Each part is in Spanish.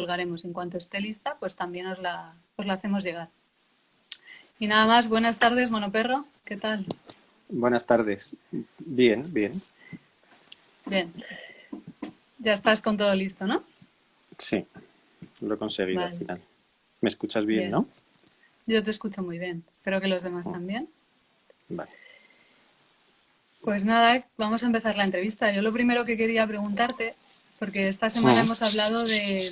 colgaremos. En cuanto esté lista, pues también os la hacemos llegar. Y nada más, buenas tardes, Monoperro. ¿Qué tal? Buenas tardes. Bien, bien. Bien. Ya estás con todo listo, ¿no? Sí, lo he conseguido al Vale, final. ¿Me escuchas bien, bien. no? Yo te escucho muy bien. Espero que los demás Oh, también. vale. Pues nada, vamos a empezar la entrevista. Yo lo primero que quería preguntarte, porque esta semana Mm, hemos hablado de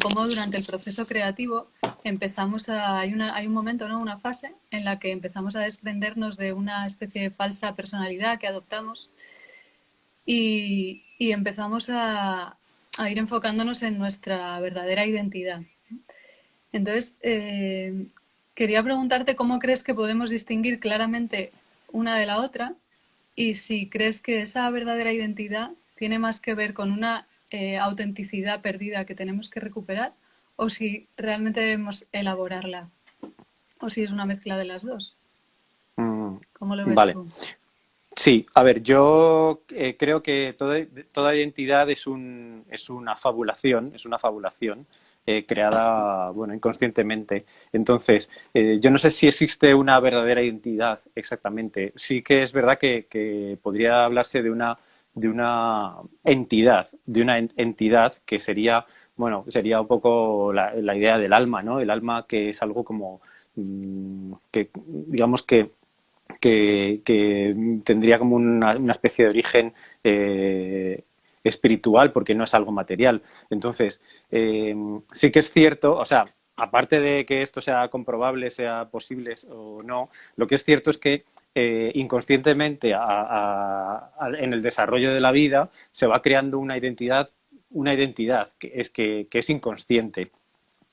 cómo durante el proceso creativo hay un momento, ¿no? Una fase en la que empezamos a desprendernos de una especie de falsa personalidad que adoptamos y empezamos a ir enfocándonos en nuestra verdadera identidad. Entonces, quería preguntarte cómo crees que podemos distinguir claramente una de la otra y si crees que esa verdadera identidad tiene más que ver con una autenticidad perdida que tenemos que recuperar o si realmente debemos elaborarla o si es una mezcla de las dos. mm, ¿Cómo lo ves vale. tú? Sí, a ver, yo creo que toda identidad es una fabulación creada, bueno, inconscientemente. Entonces, yo no sé si existe una verdadera identidad exactamente. Sí que es verdad que podría hablarse de una entidad que sería, bueno, sería un poco la idea del alma, ¿no? El alma que es algo como que, digamos que tendría como una especie de origen espiritual porque no es algo material. Entonces, sí que es cierto, o sea, aparte de que esto sea comprobable, sea posible o no, lo que es cierto es que inconscientemente en el desarrollo de la vida se va creando una identidad que es inconsciente.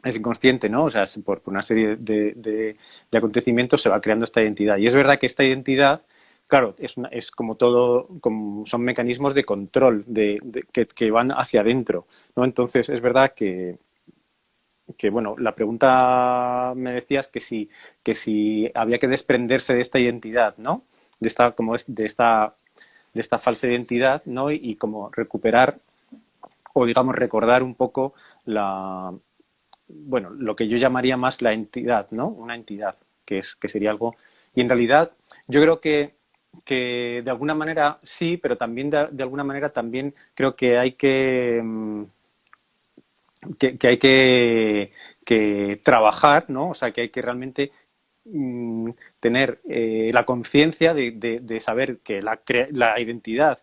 Es inconsciente, ¿no? O sea, por una serie de acontecimientos se va creando esta identidad. Y es verdad que esta identidad, claro, es como todo, como son mecanismos de control que van hacia adentro, ¿no? Entonces, es verdad bueno, la pregunta me decías que si había que desprenderse de esta identidad, ¿no? De esta falsa identidad, ¿no? Y como recuperar o, digamos, recordar un poco bueno, lo que yo llamaría más la entidad, ¿no? Una entidad, que sería algo. Y en realidad, yo creo que de alguna manera sí, pero también de alguna manera también creo que hay que hay que trabajar, ¿no? O sea, que hay que realmente tener la conciencia de saber que la identidad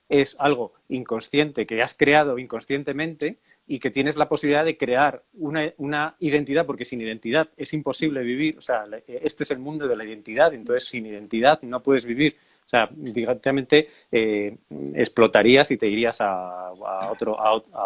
es algo inconsciente que has creado inconscientemente y que tienes la posibilidad de crear una identidad, porque sin identidad es imposible vivir. O sea, este es el mundo de la identidad, entonces sin identidad no puedes vivir. O sea, directamente explotarías y te irías a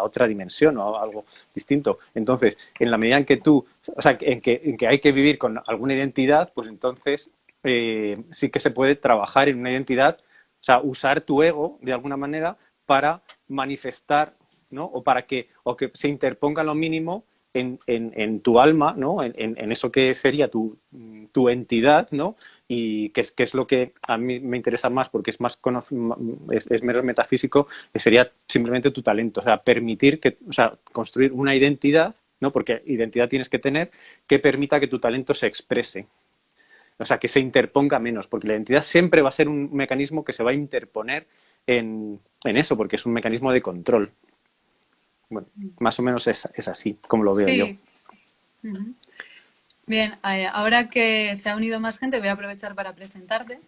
otra dimensión o a algo distinto. Entonces, en la medida en que o sea, en que hay que vivir con alguna identidad, pues entonces sí que se puede trabajar en una identidad, o sea, usar tu ego de alguna manera para manifestar, ¿no? O que se interponga lo mínimo en tu alma, ¿no? En eso que sería tu entidad, ¿no? Y que es lo que a mí me interesa más porque es menos metafísico, que sería simplemente tu talento, o sea, o sea, construir una identidad, ¿no? Porque identidad tienes que tener que permita que tu talento se exprese, o sea, que se interponga menos, porque la identidad siempre va a ser un mecanismo que se va a interponer en eso, porque es un mecanismo de control. Bueno, más o menos es así, como lo veo yo. Sí. Ujú. Bien, ahora que se ha unido más gente, voy a aprovechar para presentarte. ¿Mm?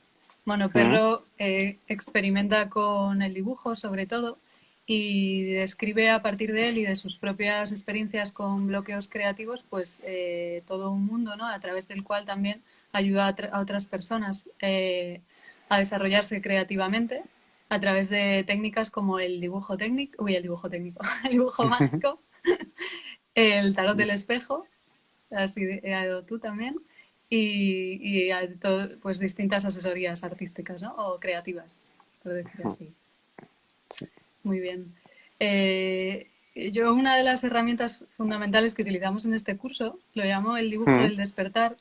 Monoperro experimenta con el dibujo, sobre todo, y describe a partir de él y de sus propias experiencias con bloqueos creativos, pues todo un mundo, ¿no? A través del cual también ayuda a otras personas a desarrollarse creativamente a través de técnicas como el dibujo técnico, el dibujo mágico, el tarot del espejo así tú también, pues distintas asesorías artísticas, ¿no? O creativas, por decir así. Sí. Muy bien. Yo una de las herramientas fundamentales que utilizamos en este curso lo llamo el dibujo ¿Mm? del despertar,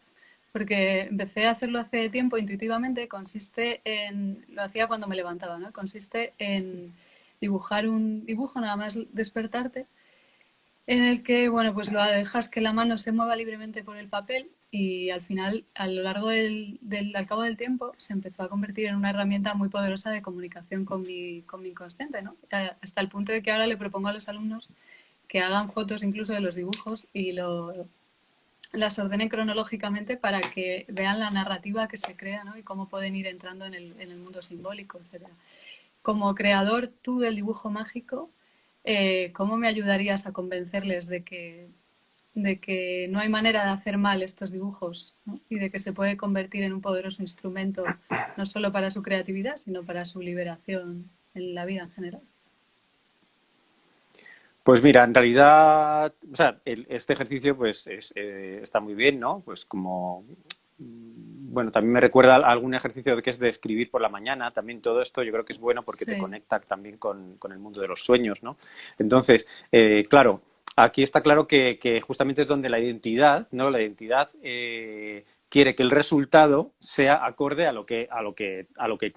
porque empecé a hacerlo hace tiempo intuitivamente, lo hacía cuando me levantaba, ¿no? Consiste en dibujar un dibujo, nada más despertarte, en el que, bueno, pues lo dejas que la mano se mueva libremente por el papel y al final, a lo largo al cabo del tiempo, se empezó a convertir en una herramienta muy poderosa de comunicación con mi inconsciente, ¿no? Hasta el punto de que ahora le propongo a los alumnos que hagan fotos incluso de los dibujos y las ordenen cronológicamente para que vean la narrativa que se crea, ¿no? Y cómo pueden ir entrando en el mundo simbólico, etcétera. Como creador tú del dibujo mágico, ¿cómo me ayudarías a convencerles de que no hay manera de hacer mal estos dibujos, ¿no? Y de que se puede convertir en un poderoso instrumento no solo para su creatividad, sino para su liberación en la vida en general? Pues mira, en realidad, o sea, este ejercicio pues está muy bien, ¿no? Pues como, bueno, también me recuerda a algún ejercicio que es de escribir por la mañana, también todo esto yo creo que es bueno porque te Sí, conecta también con el mundo de los sueños, ¿no? Entonces, claro, aquí está claro que justamente es donde la identidad, ¿no? La identidad quiere que el resultado sea acorde a lo que,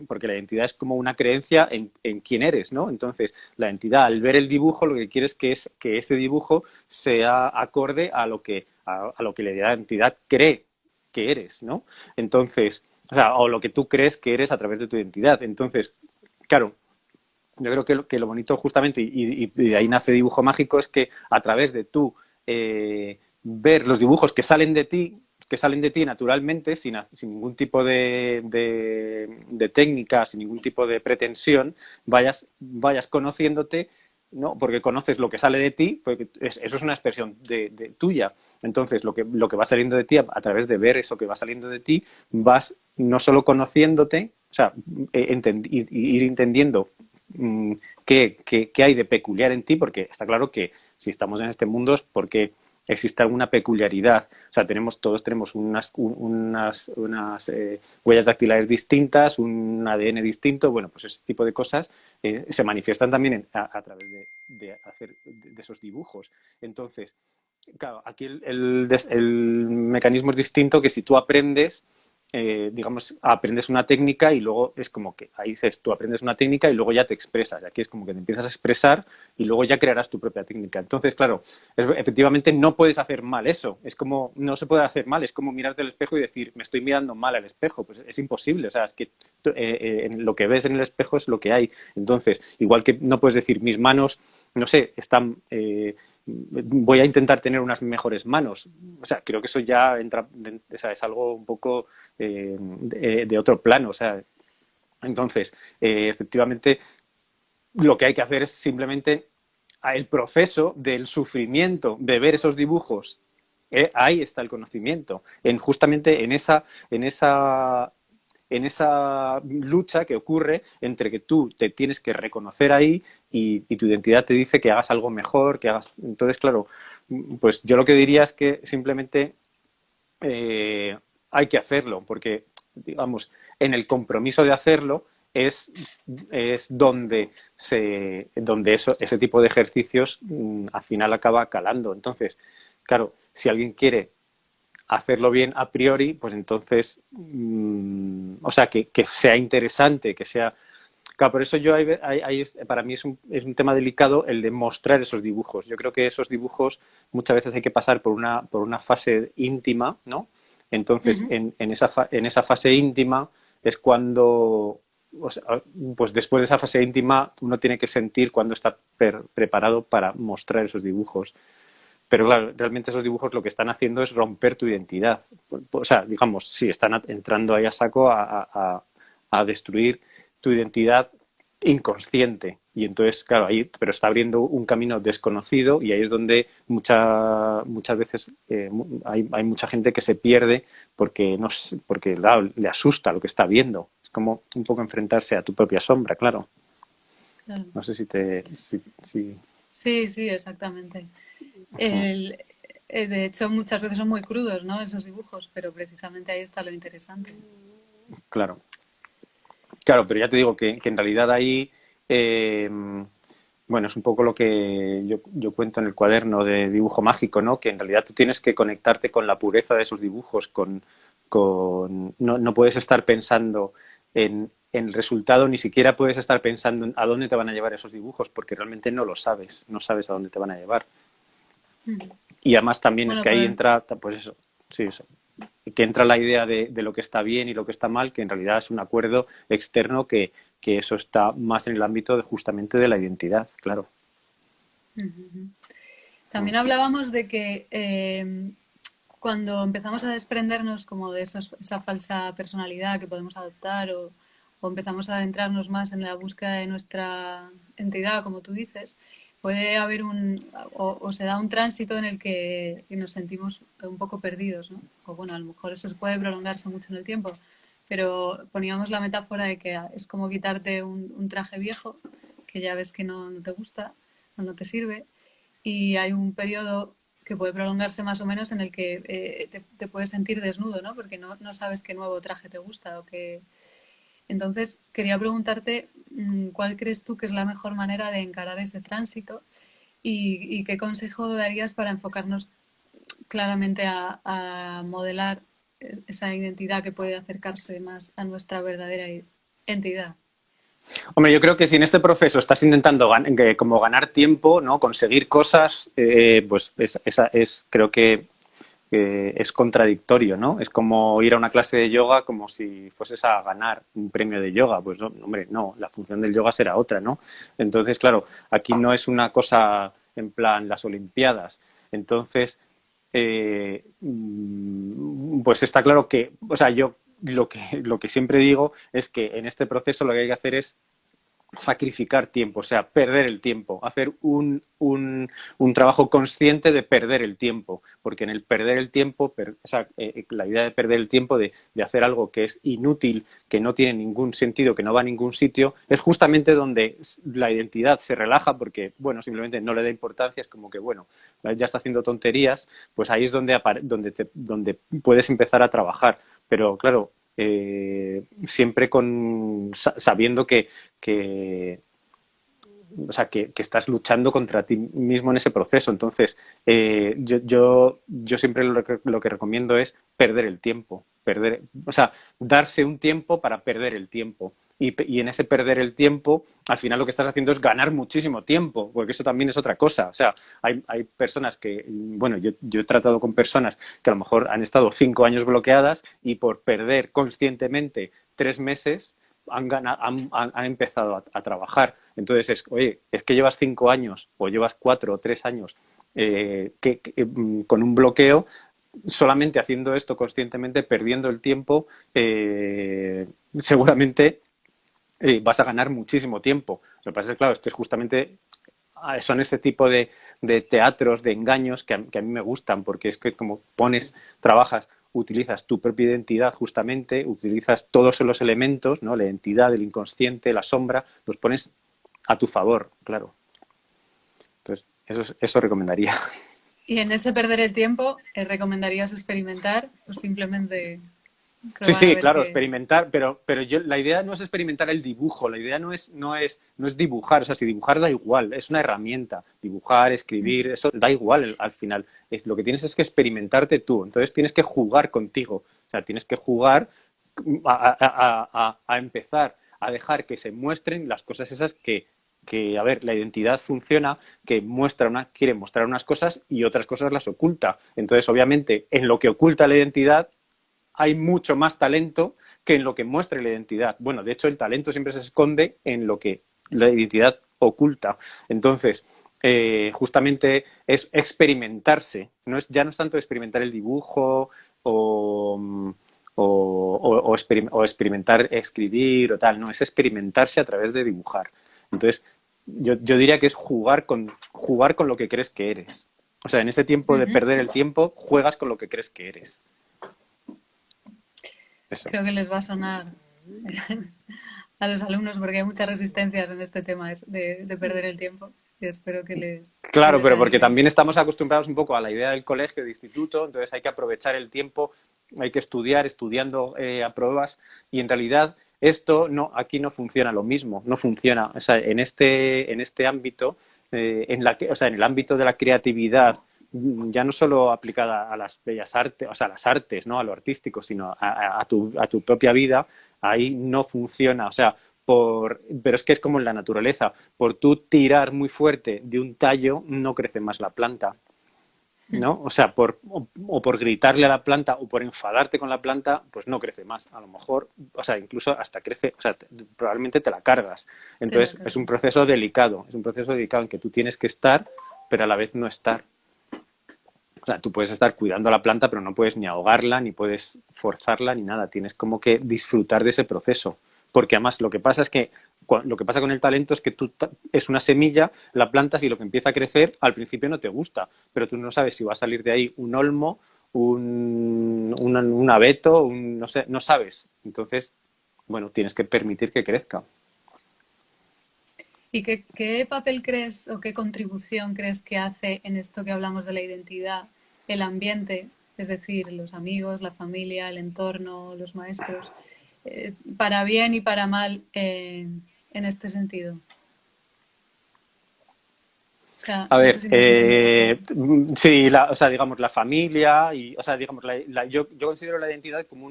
porque la identidad es como una creencia en quién eres, ¿no? Entonces, la entidad al ver el dibujo lo que quiere es que ese dibujo sea acorde a lo que la identidad cree que eres, ¿no? Entonces, o sea, o lo que tú crees que eres a través de tu identidad. Entonces, claro, yo creo que lo bonito justamente, y de ahí nace Dibujo Mágico, es que a través de tú ver los dibujos que salen de ti naturalmente, sin ningún tipo de técnica, sin ningún tipo de pretensión, vayas conociéndote, ¿no? Porque conoces lo que sale de ti, porque eso es una expresión de tuya. Entonces, lo que va saliendo de ti, a través de ver eso que va saliendo de ti, vas no solo conociéndote, o sea, ir entendiendo mm, qué hay de peculiar en ti, porque está claro que si estamos en este mundo es porque existe alguna peculiaridad. O sea, todos tenemos unas huellas dactilares distintas, un ADN distinto, bueno, pues ese tipo de cosas se manifiestan también a través de hacer de esos dibujos. Entonces, claro, aquí el mecanismo es distinto que si tú aprendes, digamos, aprendes una técnica y luego es como que ahí tú aprendes una técnica y luego ya te expresas. Aquí es como que te empiezas a expresar y luego ya crearás tu propia técnica. Entonces, claro, efectivamente no puedes hacer mal eso. Es como, no se puede hacer mal, es como mirarte al espejo y decir, me estoy mirando mal al espejo. Pues es imposible. O sea, es que lo que ves en el espejo es lo que hay. Entonces, igual que no puedes decir, mis manos, no sé, están... voy a intentar tener unas mejores manos. O sea, creo que eso ya entra, o sea, es algo un poco de otro plano. O sea, entonces, efectivamente, lo que hay que hacer es simplemente el proceso del sufrimiento de ver esos dibujos. Ahí está el conocimiento, justamente en esa lucha que ocurre entre que tú te tienes que reconocer ahí y tu identidad te dice que hagas algo mejor, que hagas. Entonces, claro, pues yo lo que diría es que simplemente hay que hacerlo, porque, digamos, en el compromiso de hacerlo es donde ese tipo de ejercicios al final acaba calando. Entonces, claro, si alguien quiere hacerlo bien a priori, pues entonces, o sea, que sea interesante, que sea. Claro, por eso para mí es un tema delicado el de mostrar esos dibujos. Yo creo que esos dibujos muchas veces hay que pasar por una fase íntima, ¿no? Entonces, Ujú. en esa fase íntima es cuando, o sea, pues después de esa fase íntima, uno tiene que sentir cuando está preparado para mostrar esos dibujos. Pero claro, realmente esos dibujos lo que están haciendo es romper tu identidad. O sea, digamos, sí, están entrando ahí a saco a destruir tu identidad inconsciente. Y entonces, claro, ahí, pero está abriendo un camino desconocido y ahí es donde muchas veces hay mucha gente que se pierde porque, no, porque claro, le asusta lo que está viendo. Es como un poco enfrentarse a tu propia sombra, claro. Claro. No sé si te. Si. Sí, sí, exactamente. El- de hecho, muchas veces son muy crudos, ¿no? Esos dibujos, pero precisamente ahí está lo interesante. Claro. Claro, pero ya te digo que en realidad ahí, eh, bueno, es un poco lo que yo cuento en el cuaderno de dibujo mágico, ¿no? Que en realidad tú tienes que conectarte con la pureza de esos dibujos, no puedes estar pensando en el resultado, ni siquiera puedes estar pensando en a dónde te van a llevar esos dibujos, porque realmente no lo sabes, no sabes a dónde te van a llevar. Ujú. Y además también es Bueno, que ahí pues entra, pues eso, sí, eso, que entra la idea de lo que está bien y lo que está mal, que en realidad es un acuerdo externo que eso está más en el ámbito de, justamente de la identidad, claro. ujú. Mm. También hablábamos de que cuando empezamos a desprendernos como de esa falsa personalidad que podemos adoptar o empezamos a adentrarnos más en la búsqueda de nuestra entidad, como tú dices, puede haber o se da un tránsito en el que nos sentimos un poco perdidos, ¿no? O bueno, a lo mejor eso puede prolongarse mucho en el tiempo, pero poníamos la metáfora de que es como quitarte un traje viejo que ya ves que no te gusta o no te sirve y hay un periodo que puede prolongarse más o menos en el que te puedes sentir desnudo, ¿no? Porque no sabes qué nuevo traje te gusta o qué. Entonces, quería preguntarte cuál crees tú que es la mejor manera de encarar ese tránsito y qué consejo darías para enfocarnos claramente a modelar esa identidad que puede acercarse más a nuestra verdadera entidad. Hombre, yo creo que si en este proceso estás intentando como ganar tiempo, ¿no? Conseguir cosas, pues creo que es contradictorio, ¿no? Es como ir a una clase de yoga como si fueses a ganar un premio de yoga. Pues no, hombre, no, la función del yoga será otra, ¿no? Entonces, claro, aquí no es una cosa en plan las Olimpiadas. Entonces, pues está claro que, o sea, yo lo que siempre digo es que en este proceso lo que hay que hacer es sacrificar tiempo, o sea, perder el tiempo, hacer un trabajo consciente de perder el tiempo, porque en el perder el tiempo, o sea, la idea de perder el tiempo, de hacer algo que es inútil, que no tiene ningún sentido, que no va a ningún sitio, es justamente donde la identidad se relaja porque, bueno, simplemente no le da importancia, es como que, bueno, ya está haciendo tonterías, pues ahí es donde puedes empezar a trabajar. Pero claro, siempre sabiendo que, o sea, que estás luchando contra ti mismo en ese proceso. Entonces, yo siempre lo que recomiendo es perder el tiempo, o sea, darse un tiempo para perder el tiempo. Y en ese perder el tiempo, al final lo que estás haciendo es ganar muchísimo tiempo, porque eso también es otra cosa. O sea, hay personas que, bueno, yo he tratado con personas que a lo mejor han estado 5 años bloqueadas y por perder conscientemente 3 meses han empezado a trabajar. Entonces oye, es que llevas 5 años o llevas 4 o 3 años con un bloqueo, solamente haciendo esto conscientemente, perdiendo el tiempo, seguramente vas a ganar muchísimo tiempo. Lo que pasa es que, claro, esto es justamente son este tipo de teatros, de engaños que a mí me gustan, porque es que como trabajas, utilizas tu propia identidad justamente, utilizas todos los elementos, ¿no? La identidad, el inconsciente, la sombra, los pones a tu favor, claro. Entonces, eso recomendaría. Y en ese perder el tiempo, ¿recomendarías experimentar o simplemente Sí, probar a sí, ver claro, qué? experimentar, pero la idea no es experimentar el dibujo, la idea no es dibujar, o sea, si dibujar da igual, es una herramienta, dibujar, escribir, eso da igual al final. Lo que tienes es que experimentarte tú, entonces tienes que jugar contigo, o sea, tienes que jugar a empezar a dejar que se muestren las cosas esas a ver, la identidad funciona, que quiere mostrar unas cosas y otras cosas las oculta. Entonces, obviamente, en lo que oculta la identidad hay mucho más talento que en lo que muestre la identidad. Bueno, de hecho, el talento siempre se esconde en lo que la identidad oculta. Entonces, justamente es experimentarse. Ya no es tanto experimentar el dibujo o experimentar escribir o tal, no, es experimentarse a través de dibujar. Entonces, yo diría que es jugar con lo que crees que eres. O sea, en ese tiempo de Ujú. perder el tiempo, juegas con lo que crees que eres. Eso. Creo que les va a sonar a los alumnos porque hay muchas resistencias en este tema de perder el tiempo y espero que Claro, les pero porque anime. también estamos acostumbrados un poco a la idea del colegio, de instituto, entonces hay que aprovechar el tiempo, hay que estudiar, estudiando a pruebas, y en realidad esto no, aquí no funciona lo mismo, no funciona. O sea, en este ámbito, o sea, en el ámbito de la creatividad, ya no solo aplicada a las bellas artes, o sea, a las artes, ¿no? A lo artístico, sino a tu propia vida, ahí no funciona. O sea, pero es que es como en la naturaleza, por tú tirar muy fuerte de un tallo no crece más la planta. ¿no? O sea, o por gritarle a la planta o por enfadarte con la planta, pues no crece más. A lo mejor, o sea, incluso hasta crece, o sea, probablemente te la cargas. Te la Entonces, es un cargas. proceso delicado, es un proceso delicado en que tú tienes que estar, pero a la vez no estar. O sea, tú puedes estar cuidando a la planta, pero no puedes ni ahogarla, ni puedes forzarla, ni nada. Tienes como que disfrutar de ese proceso. Porque además lo que pasa es que lo que pasa con el talento es que tú es una semilla, la plantas y lo que empieza a crecer al principio no te gusta, pero tú no sabes si va a salir de ahí un olmo, un abeto, no sé, no sabes. Entonces, bueno, tienes que permitir que crezca. ¿Y qué papel crees o qué contribución crees que hace en esto que hablamos de la identidad el ambiente, es decir, los amigos, la familia, el entorno, los maestros, para bien y para mal en este sentido? O sea, A no sé ver, si me explico un poco. sí, o sea, digamos, la familia y, o sea, digamos, yo considero la identidad como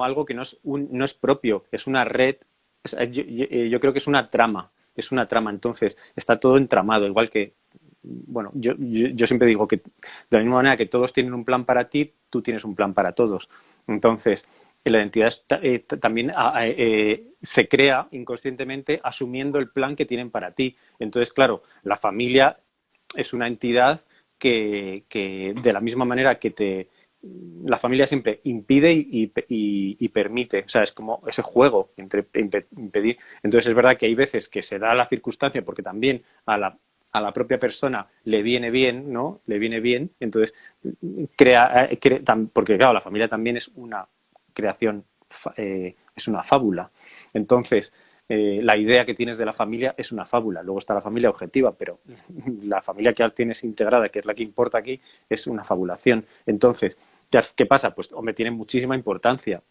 algo que no es propio, es una red, yo creo que es una trama, entonces está todo entramado, igual que, bueno, yo siempre digo que de la misma manera que todos tienen un plan para ti, tú tienes un plan para todos. Entonces, la identidad también se crea inconscientemente asumiendo el plan que tienen para ti. Entonces, claro, la familia es una entidad que de la misma manera que la familia siempre impide y permite, o sea, es como ese juego entre impedir. Entonces es verdad que hay veces que se da la circunstancia porque también a la propia persona le viene bien, ¿no? Le viene bien, entonces porque claro, la familia también es una creación, es una fábula. Entonces, la idea que tienes de la familia es una fábula. Luego está la familia objetiva, pero la familia que tienes integrada, que es la que importa aquí, es una fabulación. Entonces, ¿qué pasa? Pues, hombre, tiene muchísima importancia,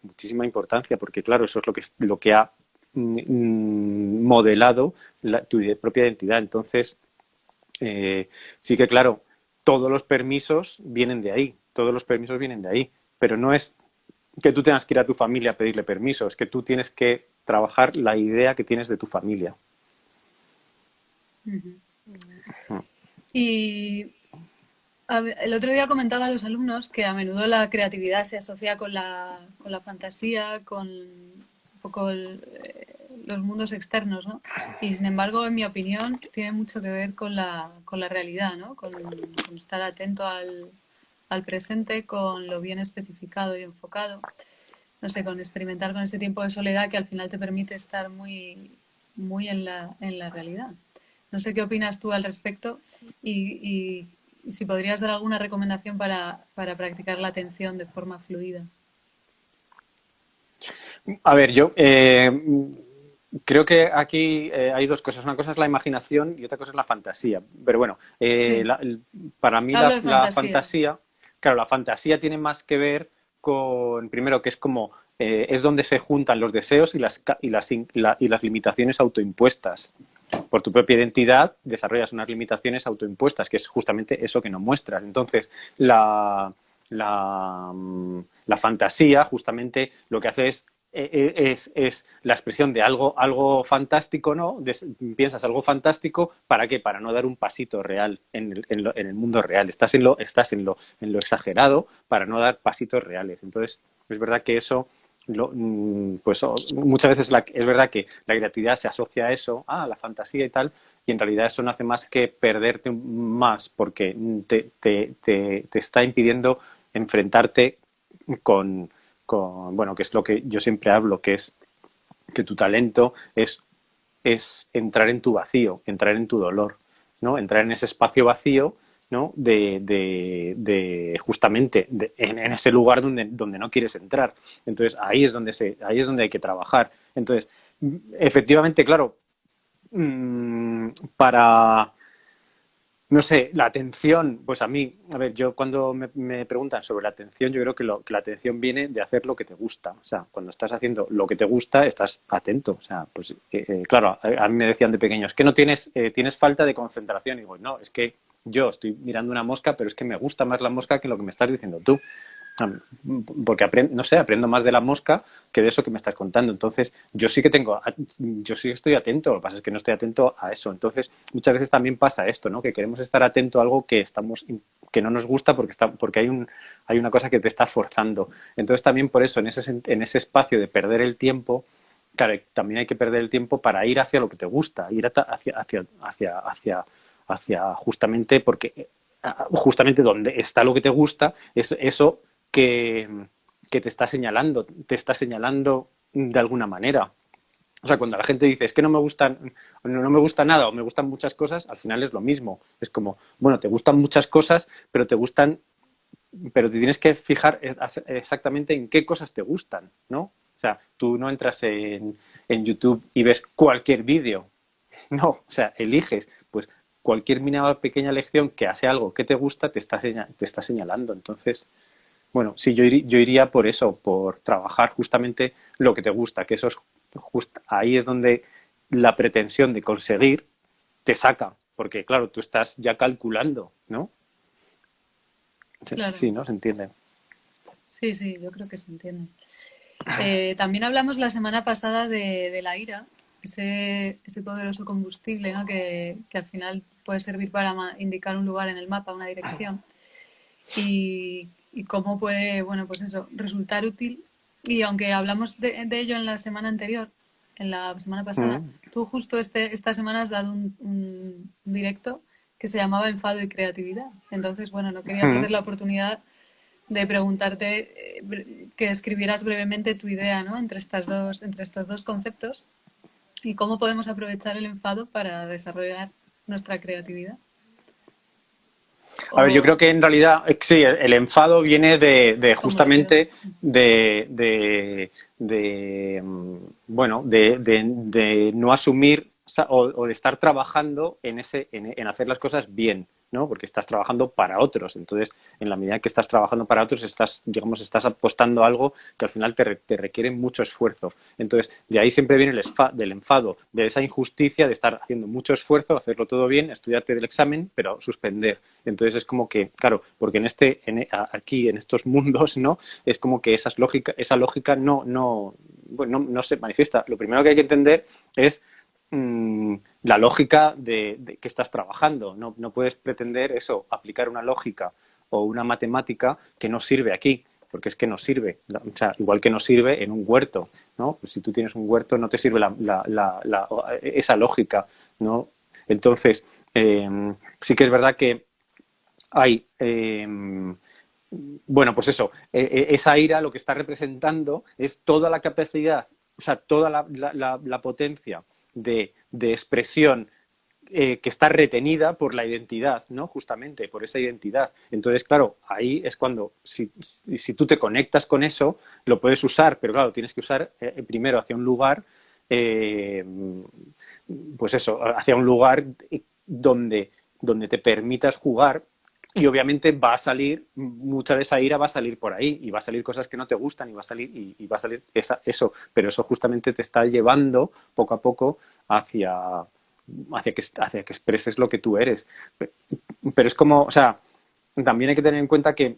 porque claro, eso es lo que ha modelado tu propia identidad. Entonces, sí que claro, todos los permisos vienen de ahí, todos los permisos vienen de ahí, pero no es que tú tengas que ir a tu familia a pedirle permiso, es que tú tienes que trabajar la idea que tienes de tu familia. Ujú. Y el otro día comentaba a los alumnos que a menudo la creatividad se asocia con la fantasía, con un poco los mundos externos, ¿no? Y sin embargo, en mi opinión, tiene mucho que ver con la realidad, ¿no? Con estar atento al presente, con lo bien especificado y enfocado. No sé, con experimentar con ese tiempo de soledad que al final te permite estar muy en la realidad. No sé qué opinas tú al respecto y si podrías dar alguna recomendación para practicar la atención de forma fluida. A ver, yo creo que aquí hay dos cosas. Una cosa es la imaginación y otra cosa es la fantasía. Pero bueno, Sí, para mí hablo de la fantasía. fantasía, claro, la fantasía tiene más que ver con, primero, que es como, es donde se juntan los deseos y las limitaciones autoimpuestas. Por tu propia identidad desarrollas unas limitaciones autoimpuestas, que es justamente eso que no muestras. Entonces, la fantasía justamente lo que hace es la expresión de algo fantástico, ¿no? Piensas algo fantástico, ¿para qué? Para no dar un pasito real en el mundo real. Estás en lo exagerado para no dar pasitos reales. Entonces, es verdad que eso pues muchas veces es verdad que la creatividad se asocia a eso, a la fantasía y tal, y en realidad eso no hace más que perderte más porque te está impidiendo enfrentarte con, bueno, que es lo que yo siempre hablo, que es que tu talento es entrar en tu vacío, entrar en tu dolor, ¿no? Entrar en ese espacio vacío, ¿no? Justamente en ese lugar donde no quieres entrar. Entonces ahí es donde hay que trabajar. Entonces, efectivamente, claro, para no sé, la atención, pues a mí, a ver, yo cuando me preguntan sobre la atención, yo creo que la atención viene de hacer lo que te gusta. O sea, cuando estás haciendo lo que te gusta, estás atento. O sea, pues claro, a mí me decían de pequeños, que no tienes falta de concentración. Y digo, no, es que yo estoy mirando una mosca, pero es que me gusta más la mosca que lo que me estás diciendo tú. porque no sé, aprendo más de la mosca que de eso que me estás contando. Entonces, yo sí estoy atento, lo que pasa es que no estoy atento a eso. Entonces, muchas veces también pasa esto, ¿no? Que queremos estar atento a algo que no nos gusta porque hay una cosa que te está forzando. Entonces, también por eso, en ese espacio de perder el tiempo, claro, también hay que perder el tiempo para ir hacia lo que te gusta, ir hacia justamente porque justamente donde está lo que te gusta es eso que, que te está señalando de alguna manera. O sea, cuando la gente dice, es que no me gusta nada o me gustan muchas cosas, al final es lo mismo. Es como, bueno, te gustan muchas cosas, pero te tienes que fijar exactamente en qué cosas te gustan, ¿no? O sea, tú no entras en YouTube y ves cualquier vídeo. No, o sea, eliges, pues cualquier mínima pequeña lección que hace algo que te gusta te está señalando. Entonces, bueno, sí, yo iría por eso, por trabajar justamente lo que te gusta, que eso es ahí es donde la pretensión de conseguir te saca, porque claro, tú estás ya calculando, ¿no? Claro, Sí, ¿no? Se entiende. sí, sí, yo creo que se entiende. También hablamos la semana pasada de la ira, ese poderoso combustible, ¿no? Que al final puede servir para indicar un lugar en el mapa, una dirección, y cómo puede, bueno, pues eso, resultar útil. Y aunque hablamos de ello en la semana anterior, en la semana pasada, Mm, tú justo esta semana has dado un directo que se llamaba Enfado y Creatividad. Entonces, bueno, no quería mm. perder la oportunidad de preguntarte que escribieras brevemente tu idea, ¿no? Entre estos dos conceptos y cómo podemos aprovechar el enfado para desarrollar nuestra creatividad. A ver, yo O creo que en realidad, sí, el enfado viene de como lo quieras ver. justamente bueno, de no asumir o de estar trabajando en hacer las cosas bien, ¿no? Porque estás trabajando para otros. Entonces, en la medida que estás trabajando para otros, estás apostando a algo que al final te requiere mucho esfuerzo. Entonces, de ahí siempre viene del enfado, de esa injusticia de estar haciendo mucho esfuerzo, hacerlo todo bien, estudiarte del examen, pero suspender. Entonces es como que, claro, porque aquí en estos mundos, ¿no? Es como que esa lógica bueno, no se manifiesta. Lo primero que hay que entender es la lógica de que estás trabajando. No puedes pretender eso, aplicar una lógica o una matemática que no sirve aquí, porque es que no sirve. O sea, igual que no sirve en un huerto, ¿no? Pues si tú tienes un huerto no te sirve esa lógica, ¿no? Entonces, sí que es verdad que hay, bueno, pues eso, esa ira lo que está representando es toda la capacidad, o sea, toda la potencia de expresión que está retenida por la identidad, ¿no? Justamente, por esa identidad. Entonces, claro, ahí es cuando, si tú te conectas con eso, lo puedes usar, pero claro, tienes que usar primero hacia un lugar, eh, pues eso, hacia un lugar donde te permitas jugar y obviamente va a salir, mucha de esa ira va a salir por ahí y va a salir cosas que no te gustan y va a salir pero eso justamente te está llevando poco a poco hacia, hacia que expreses lo que tú eres. Pero es como, o sea, también hay que tener en cuenta que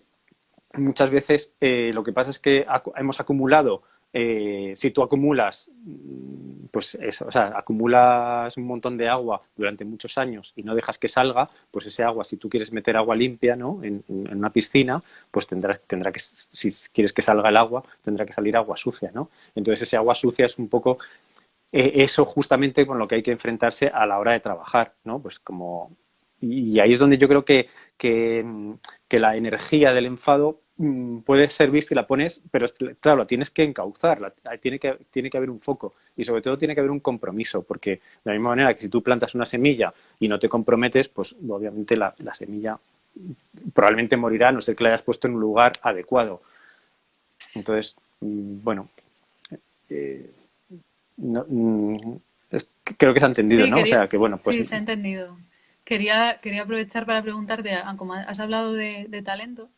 muchas veces lo que pasa es que hemos acumulado, si tú acumulas, pues eso, o sea, acumulas un montón de agua durante muchos años y no dejas que salga, pues ese agua, si tú quieres meter agua limpia, ¿no? En una piscina, pues tendrá que, si quieres que salga el agua, tendrá que salir agua sucia, ¿no? Entonces ese agua sucia es un poco eso justamente con lo que hay que enfrentarse a la hora de trabajar, ¿no? Pues como y ahí es donde yo creo que la energía del enfado puede servir si la pones, pero claro, la tienes que encauzar, tiene que haber un foco y sobre todo tiene que haber un compromiso, porque de la misma manera que si tú plantas una semilla y no te comprometes, pues obviamente la semilla probablemente morirá a no ser que la hayas puesto en un lugar adecuado. Entonces, bueno, eh, no, creo que se ha entendido, Sí, ¿no? O sea, que bueno, pues sí, se ha entendido. Quería aprovechar para preguntarte, como has hablado de talento,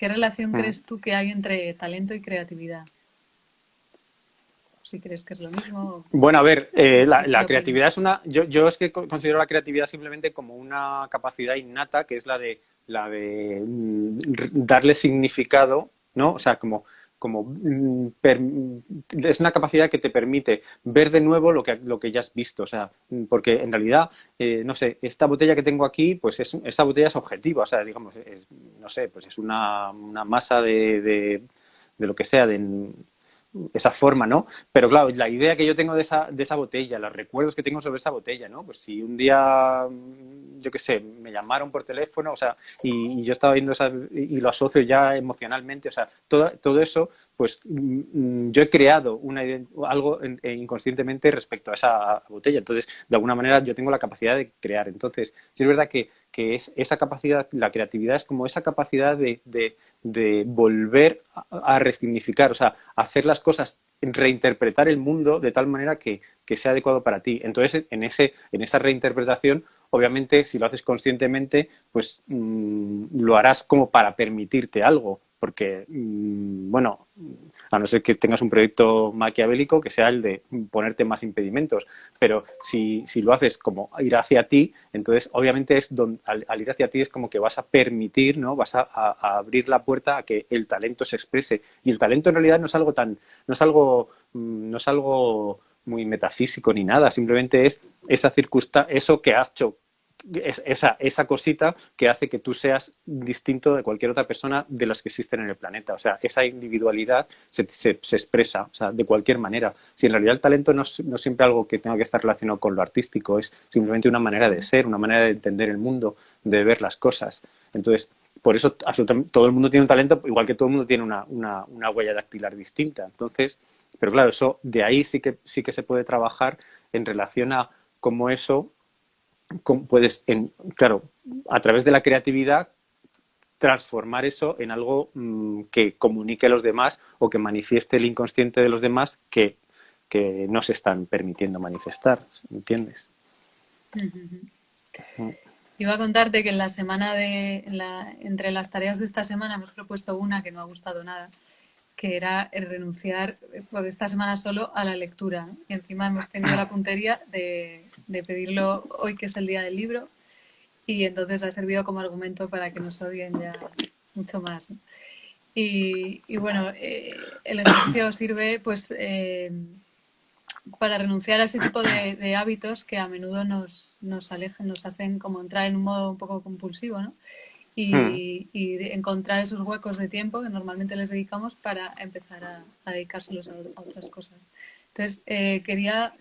¿qué relación crees tú que hay entre talento y creatividad? Si crees que es lo mismo, bueno, a ver, ¿qué la creatividad opinas? es una. Yo es que considero la creatividad simplemente como una capacidad innata que es la de darle significado ¿no? O sea, es una capacidad que te permite ver de nuevo lo que ya has visto, o sea, porque en realidad, no sé, esta botella que tengo aquí, pues esa botella es objetiva, o sea, digamos, no sé, pues es una masa de lo que sea, de esa forma, ¿no? Pero claro, la idea que yo tengo de esa botella, los recuerdos que tengo sobre esa botella, ¿no? Pues si un día, yo qué sé, me llamaron por teléfono, o sea, y yo estaba viendo y lo asocio ya emocionalmente, o sea, todo eso, pues yo he creado algo inconscientemente respecto a esa botella. Entonces, de alguna manera, yo tengo la capacidad de crear. Entonces, sí es verdad que es esa capacidad, la creatividad es como esa capacidad de volver a resignificar, o sea, hacer las cosas, reinterpretar el mundo de tal manera que sea adecuado para ti. Entonces, en esa reinterpretación, obviamente, si lo haces conscientemente, pues lo harás como para permitirte algo, porque, bueno, a no ser que tengas un proyecto maquiavélico que sea el de ponerte más impedimentos, pero si lo haces como ir hacia ti, entonces obviamente al ir hacia ti es como que vas a permitir, ¿no? Vas a abrir la puerta a que el talento se exprese. Y el talento en realidad no es algo muy metafísico ni nada, simplemente es esa circunstancia, eso que ha hecho esa cosita que hace que tú seas distinto de cualquier otra persona de las que existen en el planeta. O sea, esa individualidad se expresa, o sea, de cualquier manera. Si en realidad el talento no es siempre algo que tenga que estar relacionado con lo artístico, es simplemente una manera de ser, una manera de entender el mundo, de ver las cosas. Entonces, por eso absolutamente todo el mundo tiene un talento, igual que todo el mundo tiene una huella dactilar distinta. Entonces, pero claro, eso de ahí sí que se puede trabajar en relación a cómo eso puedes, claro, a través de la creatividad, transformar eso en algo que comunique a los demás o que manifieste el inconsciente de los demás que no se están permitiendo manifestar, ¿entiendes? Iba a contarte que en la semana entre las tareas de esta semana hemos propuesto una que no ha gustado nada, que era el renunciar por esta semana solo a la lectura, ¿no? Y encima hemos tenido la puntería de pedirlo hoy, que es el día del libro, y entonces ha servido como argumento para que nos odien ya mucho más, ¿no? Y bueno, el ejercicio sirve pues para renunciar a ese tipo de hábitos que a menudo nos alejan, nos hacen como entrar en un modo un poco compulsivo, ¿no? Mm. Y encontrar esos huecos de tiempo que normalmente les dedicamos para empezar a dedicárselos a otras cosas. Entonces, quería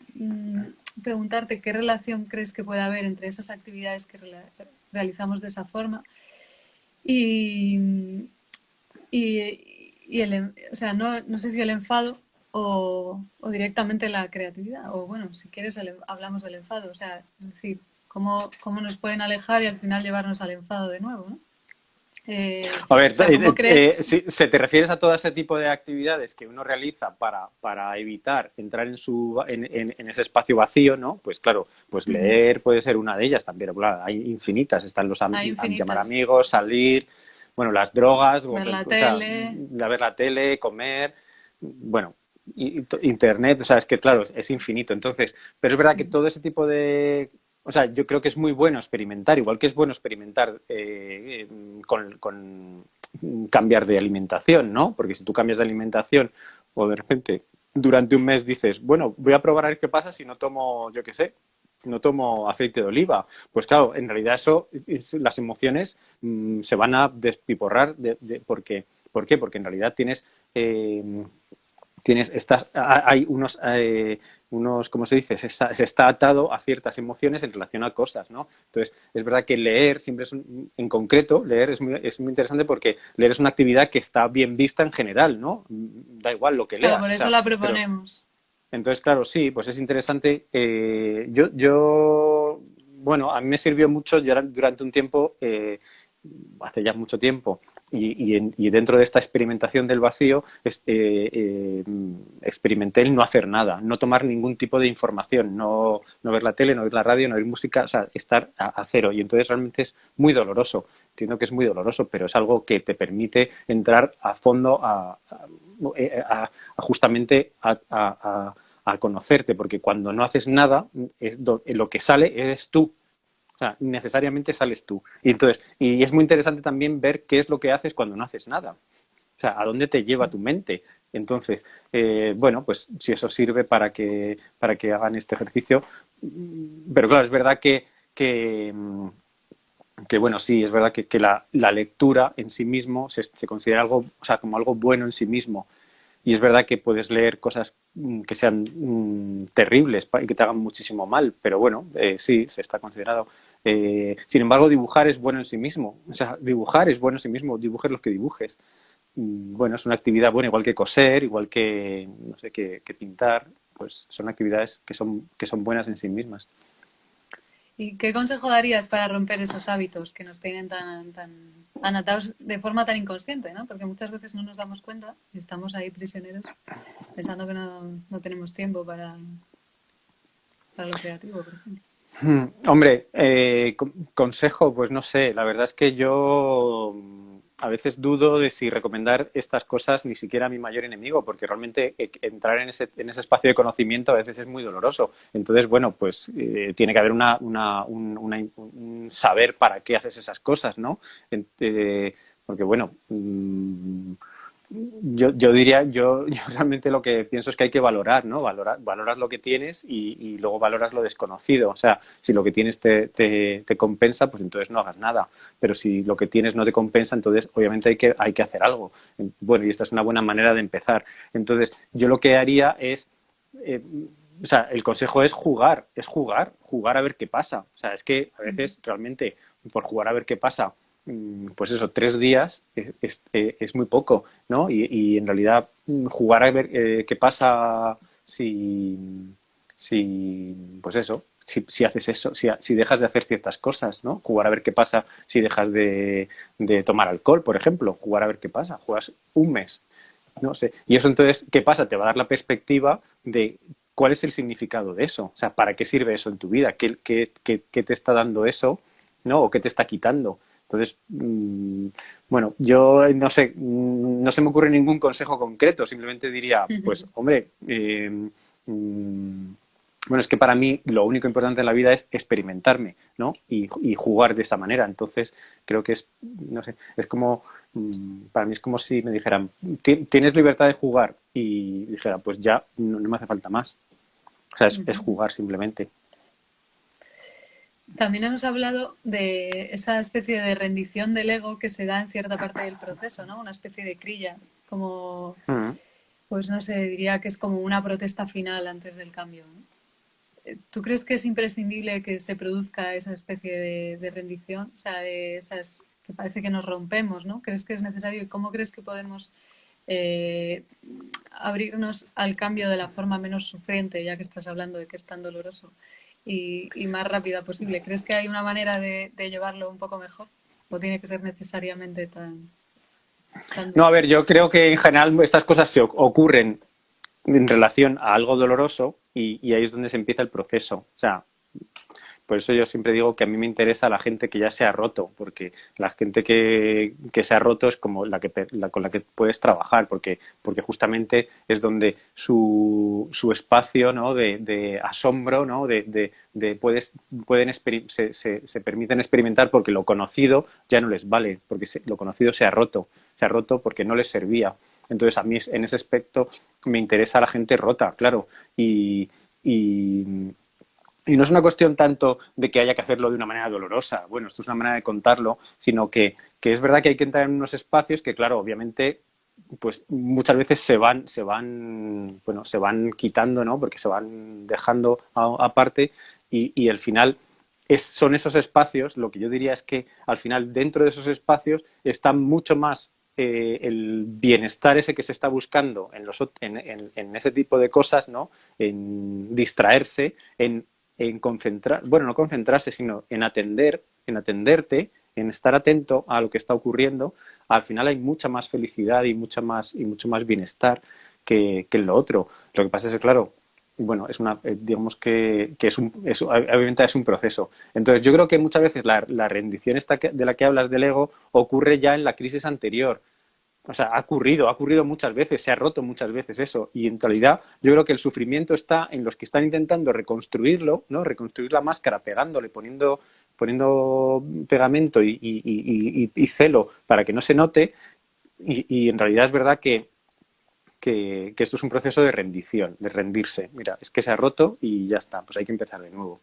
preguntarte qué relación crees que puede haber entre esas actividades que realizamos de esa forma y, o sea, no sé si el enfado o directamente la creatividad. O bueno, si quieres hablamos del enfado. O sea, es decir, cómo nos pueden alejar y al final llevarnos al enfado de nuevo, ¿no? A ver, O sea, ¿cómo crees? si se te refieres a todo ese tipo de actividades que uno realiza para evitar entrar en ese espacio vacío, ¿no? Pues claro, pues leer puede ser una de ellas también. Claro, hay infinitas. Están Hay llamar infinitas. amigos, salir, bueno, las drogas, Ver la o sea, tele. ver la tele, comer, bueno, internet, o sea, es que claro, es infinito. Entonces, pero es verdad que todo ese tipo de, o sea, yo creo que es muy bueno experimentar, igual que es bueno experimentar con cambiar de alimentación, ¿no? Porque si tú cambias de alimentación o de repente durante un mes dices, bueno, voy a probar a ver qué pasa si no tomo, yo qué sé, no tomo aceite de oliva. Pues claro, en realidad las emociones se van a despiporrar porque, ¿por qué? Porque en realidad hay unos, ¿cómo se dice? Se está atado a ciertas emociones en relación a cosas, ¿no? Entonces, es verdad que leer siempre en concreto, leer es muy interesante porque leer es una actividad que está bien vista en general, ¿no? Da igual lo que Claro, por leas, o eso sea, la pero proponemos. entonces, claro, sí, pues es interesante. Bueno, a mí me sirvió mucho yo durante un tiempo, hace ya mucho tiempo, y dentro de esta experimentación del vacío, experimenté el no hacer nada, no tomar ningún tipo de información, no ver la tele, no oír la radio, no oír música, o sea, estar a cero. Y entonces realmente es muy doloroso. Entiendo que es muy doloroso, pero es algo que te permite entrar a fondo justamente a conocerte, porque cuando no haces nada, lo que sale eres tú. O sea, necesariamente sales tú. Y entonces, y es muy interesante también ver qué es lo que haces cuando no haces nada. O sea, ¿a dónde te lleva tu mente? Entonces, bueno, pues si eso sirve para que hagan este ejercicio. Pero claro, es verdad que bueno, sí, es verdad que la lectura en sí mismo se considera algo, o sea, como algo bueno en sí mismo. Y es verdad que puedes leer cosas que sean terribles y que te hagan muchísimo mal, pero bueno, sí, se está considerado. Sin embargo, dibujar es bueno en sí mismo. O sea, dibujar es bueno en sí mismo, dibujes lo que dibujes. Bueno, es una actividad buena, igual que coser, igual que, no sé, que pintar, pues son actividades que son buenas en sí mismas. ¿Y qué consejo darías para romper esos hábitos que nos tienen tan atados de forma tan inconsciente, ¿no? Porque muchas veces no nos damos cuenta y estamos ahí prisioneros pensando que no tenemos tiempo para lo creativo, por ejemplo. Hombre, consejo, pues no sé, la verdad es que yo a veces dudo de si recomendar estas cosas ni siquiera a mi mayor enemigo, porque realmente entrar en ese espacio de conocimiento a veces es muy doloroso. Entonces, bueno, pues tiene que haber un saber para qué haces esas cosas, ¿no? Porque, bueno, yo diría, yo realmente lo que pienso es que hay que valorar, ¿no? Valoras lo que tienes y luego valoras lo desconocido. O sea, si lo que tienes te compensa, pues entonces no hagas nada. Pero si lo que tienes no te compensa, entonces obviamente hay que hacer algo. Bueno, y esta es una buena manera de empezar. Entonces, yo lo que haría es, eh, o sea, el consejo es jugar a ver qué pasa. O sea, es que a veces realmente por jugar a ver qué pasa pues eso, 3 días es muy poco, ¿no? Y en realidad jugar a ver qué pasa si pues eso, si haces eso, si dejas de hacer ciertas cosas, ¿no? Jugar a ver qué pasa si dejas de tomar alcohol, por ejemplo, jugar a ver qué pasa, juegas un mes, no sé. Y eso entonces, ¿qué pasa? Te va a dar la perspectiva de cuál es el significado de eso, o sea, ¿para qué sirve eso en tu vida? ¿Qué te está dando eso, ¿no? ¿O qué te está quitando? Entonces, bueno, yo no sé, no se me ocurre ningún consejo concreto, simplemente diría, pues, hombre, bueno, es que para mí lo único importante en la vida es experimentarme, ¿no? Y jugar de esa manera. Entonces, creo que es, no sé, es como, para mí es como si me dijeran, ¿tienes libertad de jugar? Y dijera, pues ya, no me hace falta más. O sea, es jugar simplemente. También hemos hablado de esa especie de rendición del ego que se da en cierta parte del proceso, ¿no? Una especie de crilla, como, Mm. pues no sé, diría que es como una protesta final antes del cambio, ¿no? ¿Tú crees que es imprescindible que se produzca esa especie de rendición? O sea, de esas que parece que nos rompemos, ¿no? ¿Crees que es necesario? ¿Y cómo crees que podemos eh, abrirnos al cambio de la forma menos sufriente, ya que estás hablando de que es tan doloroso, y más rápida posible? ¿Crees que hay una manera de llevarlo un poco mejor? ¿O tiene que ser necesariamente tan No, a duro? ver, yo creo que en general estas cosas ocurren en relación a algo doloroso y ahí es donde se empieza el proceso. O sea, por eso yo siempre digo que a mí me interesa la gente que ya se ha roto, porque la gente que se ha roto es como con la que puedes trabajar, porque justamente es donde su espacio, ¿no? de asombro, ¿no? Se permiten experimentar porque lo conocido ya no les vale, porque lo conocido se ha roto porque no les servía. Entonces a mí en ese aspecto me interesa la gente rota, claro, y y no es una cuestión tanto de que haya que hacerlo de una manera dolorosa, bueno, esto es una manera de contarlo, sino que es verdad que hay que entrar en unos espacios que, claro, obviamente, pues muchas veces bueno, se van quitando, ¿no? Porque se van dejando aparte y al final son esos espacios, lo que yo diría es que al final dentro de esos espacios está mucho más el bienestar ese que se está buscando en ese tipo de cosas, ¿no? En distraerse, en concentrar, bueno, no concentrarse, sino en atenderte, en estar atento a lo que está ocurriendo, al final hay mucha más felicidad y mucho más bienestar que en lo otro. Lo que pasa es que, claro, bueno, digamos que obviamente es un proceso. Entonces, yo creo que muchas veces la rendición de la que hablas del ego ocurre ya en la crisis anterior. O sea, ha ocurrido muchas veces, se ha roto muchas veces eso. Y en realidad yo creo que el sufrimiento está en los que están intentando reconstruirlo, ¿no? Reconstruir la máscara pegándole, poniendo pegamento y celo para que no se note, y en realidad es verdad que esto es un proceso de rendición, de rendirse. Mira, es que se ha roto y ya está, pues hay que empezar de nuevo.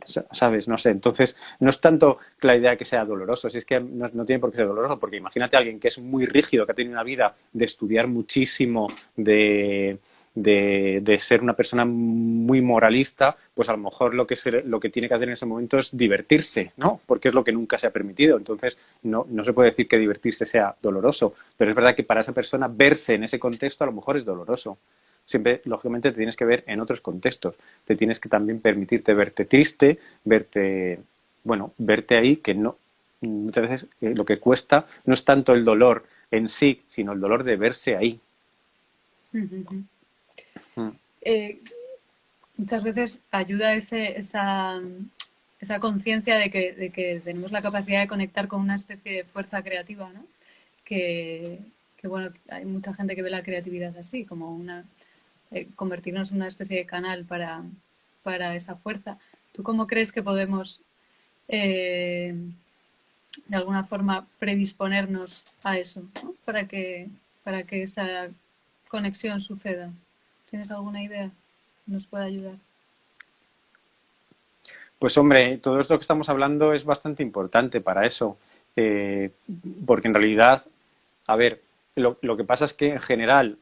¿Sabes? No sé. Entonces, no es tanto que la idea de que sea doloroso, si es que no tiene por qué ser doloroso, porque imagínate a alguien que es muy rígido, que ha tenido una vida de estudiar muchísimo, de ser una persona muy moralista, pues a lo mejor lo que tiene que hacer en ese momento es divertirse, ¿no? Porque es lo que nunca se ha permitido. Entonces, no se puede decir que divertirse sea doloroso, pero es verdad que para esa persona verse en ese contexto a lo mejor es doloroso. Siempre, lógicamente, te tienes que ver en otros contextos. Te tienes que también permitirte verte triste, verte ahí, que no, muchas veces lo que cuesta no es tanto el dolor en sí, sino el dolor de verse ahí. Ujú. Mm. Eh, Muchas veces ayuda esa conciencia de que tenemos la capacidad de conectar con una especie de fuerza creativa, ¿no? Que, que, bueno, hay mucha gente que ve la creatividad así, como convertirnos en una especie de canal para esa fuerza. ¿Tú cómo crees que podemos, eh, de alguna forma, predisponernos a eso, ¿no? Para que esa conexión suceda? ¿Tienes alguna idea que nos pueda ayudar? Pues hombre, todo esto que estamos hablando es bastante importante para eso, eh, porque en realidad, a ver, lo que pasa es que en general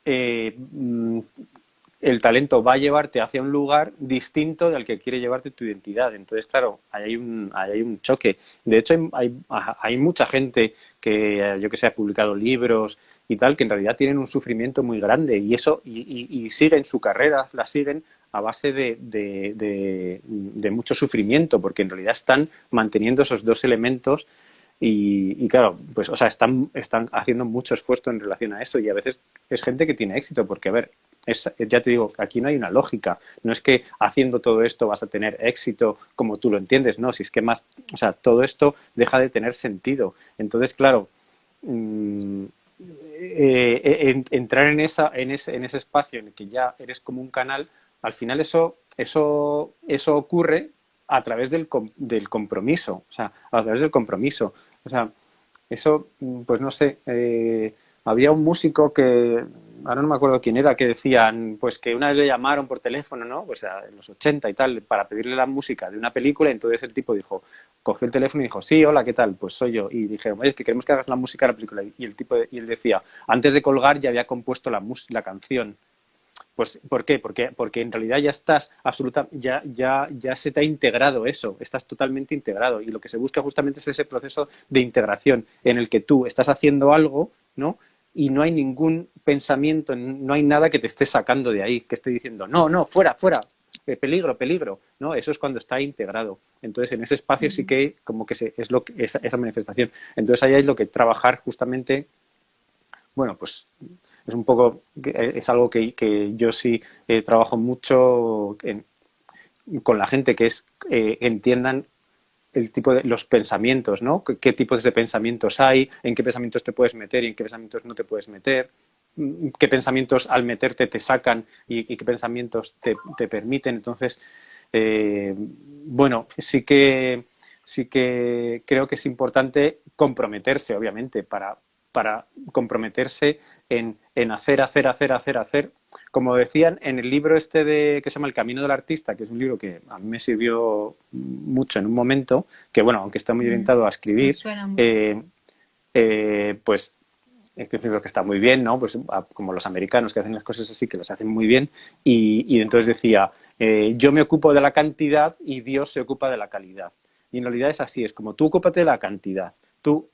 eh, mm, el talento va a llevarte hacia un lugar distinto del que quiere llevarte tu identidad. Entonces, claro, ahí hay un choque. De hecho, hay mucha gente que, yo que sé, ha publicado libros y tal, que en realidad tienen un sufrimiento muy grande y eso, y siguen su carrera, la siguen a base de mucho sufrimiento, porque en realidad están manteniendo esos dos elementos y claro, pues, o sea, están haciendo mucho esfuerzo en relación a eso y a veces es gente que tiene éxito, porque, a ver, ya te digo, aquí no hay una lógica. No es que haciendo todo esto vas a tener éxito como tú lo entiendes, no, si es que más, o sea, todo esto deja de tener sentido. Entonces, claro, mmm, entrar en ese espacio en el que ya eres como un canal, al final eso ocurre a través del compromiso, o sea, a través del compromiso. O sea, eso, pues no sé, había un músico que, ahora no me acuerdo quién era, que decían, pues que una vez le llamaron por teléfono, ¿no? Pues en los 80 y tal, para pedirle la música de una película, y entonces el tipo dijo, cogió el teléfono y dijo, sí, hola, ¿qué tal? Pues soy yo. Y dijeron, oye, es que queremos que hagas la música de la película. Y él decía, antes de colgar ya había compuesto la canción. Pues, ¿por qué? Porque en realidad ya estás ya se te ha integrado eso, estás totalmente integrado. Y lo que se busca justamente es ese proceso de integración en el que tú estás haciendo algo, ¿no? Y no hay ningún pensamiento, no hay nada que te esté sacando de ahí, que esté diciendo, no, no, fuera, fuera, peligro, peligro, ¿no? Eso es cuando está integrado. Entonces, en ese espacio sí que como que esa manifestación. Entonces, ahí hay lo que trabajar justamente, bueno, pues es un poco, es algo que yo sí trabajo mucho con la gente, que es entiendan el tipo de los pensamientos, ¿no? ¿Qué tipos de pensamientos hay? ¿En qué pensamientos te puedes meter y en qué pensamientos no te puedes meter? ¿Qué pensamientos al meterte te sacan y qué pensamientos te permiten? Entonces, bueno, sí que creo que es importante comprometerse, obviamente, para comprometerse en hacer, hacer, hacer, hacer, hacer. Como decían en el libro que se llama El camino del artista, que es un libro que a mí me sirvió mucho en un momento, que bueno, aunque está muy Mm, orientado a me escribir, suena mucho. eh, pues es que es un libro que está muy bien, ¿no? Pues como los americanos que hacen las cosas así, que las hacen muy bien, y entonces decía, yo me ocupo de la cantidad y Dios se ocupa de la calidad. Y en realidad es así, es como tú ocúpate de la cantidad, tú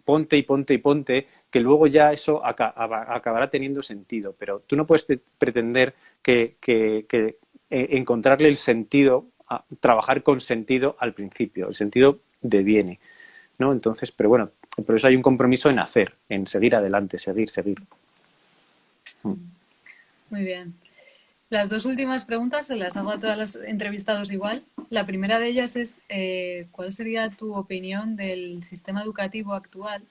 ponte y ponte y ponte, que luego ya eso acabará teniendo sentido, pero tú no puedes pretender que encontrarle el sentido, trabajar con sentido al principio, el sentido deviene, ¿no? Entonces, pero bueno, por eso hay un compromiso en hacer, en seguir adelante, seguir, seguir. Muy bien. Las dos últimas preguntas se las hago a todas las entrevistados igual. La primera de ellas es, ¿cuál sería tu opinión del sistema educativo actual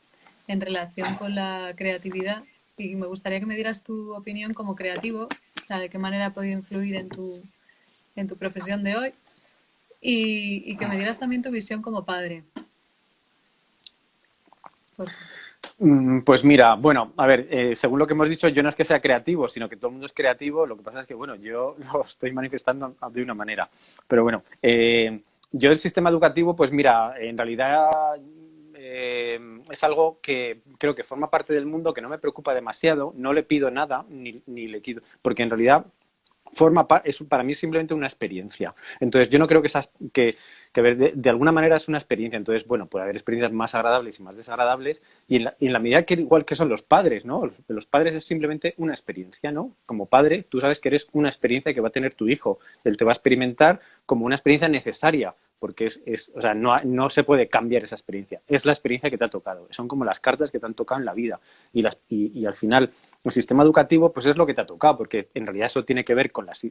en relación con la creatividad? Y me gustaría que me dieras tu opinión como creativo, o sea, de qué manera ha podido influir en tu profesión de hoy y que me dieras también tu visión como padre. por favor. Pues mira, bueno, a ver, según lo que hemos dicho, yo no es que sea creativo, sino que todo el mundo es creativo. Lo que pasa es que, bueno, yo lo estoy manifestando de una manera. Pero bueno, yo el sistema educativo, pues mira, en realidad es algo que creo que forma parte del mundo, que no me preocupa demasiado, no le pido nada, ni le quito, porque en realidad es para mí simplemente una experiencia. Entonces, yo no creo que de alguna manera es una experiencia. Entonces, bueno, puede haber experiencias más agradables y más desagradables, y en la medida que igual que son los padres, ¿no? Los padres es simplemente una experiencia, ¿no? Como padre, tú sabes que eres una experiencia que va a tener tu hijo. Él te va a experimentar como una experiencia necesaria, porque o sea, no se puede cambiar esa experiencia. Es la experiencia que te ha tocado. Son como las cartas que te han tocado en la vida. Y al final, el sistema educativo, pues es lo que te ha tocado, porque en realidad eso tiene que ver con las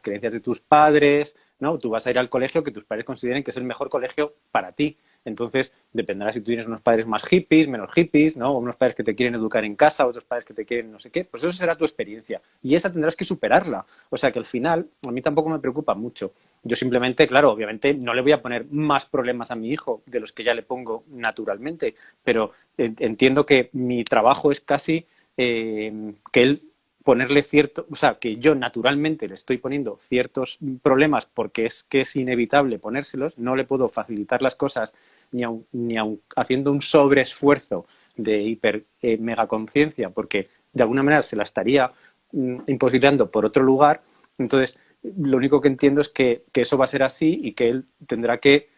creencias de tus padres, ¿no? Tú vas a ir al colegio que tus padres consideren que es el mejor colegio para ti. Entonces, dependerá si tú tienes unos padres más hippies, menos hippies, ¿no? O unos padres que te quieren educar en casa, otros padres que te quieren no sé qué. Pues eso será tu experiencia. Y esa tendrás que superarla. O sea que al final, a mí tampoco me preocupa mucho. Yo simplemente, claro, obviamente no le voy a poner más problemas a mi hijo de los que ya le pongo naturalmente, pero entiendo que mi trabajo es casi que él ponerle o sea, que yo naturalmente le estoy poniendo ciertos problemas porque es que es inevitable ponérselos, no le puedo facilitar las cosas ni aun haciendo un sobreesfuerzo de hiper mega conciencia, porque de alguna manera se la estaría imposibilitando por otro lugar. Entonces, lo único que entiendo es que eso va a ser así y que él tendrá que,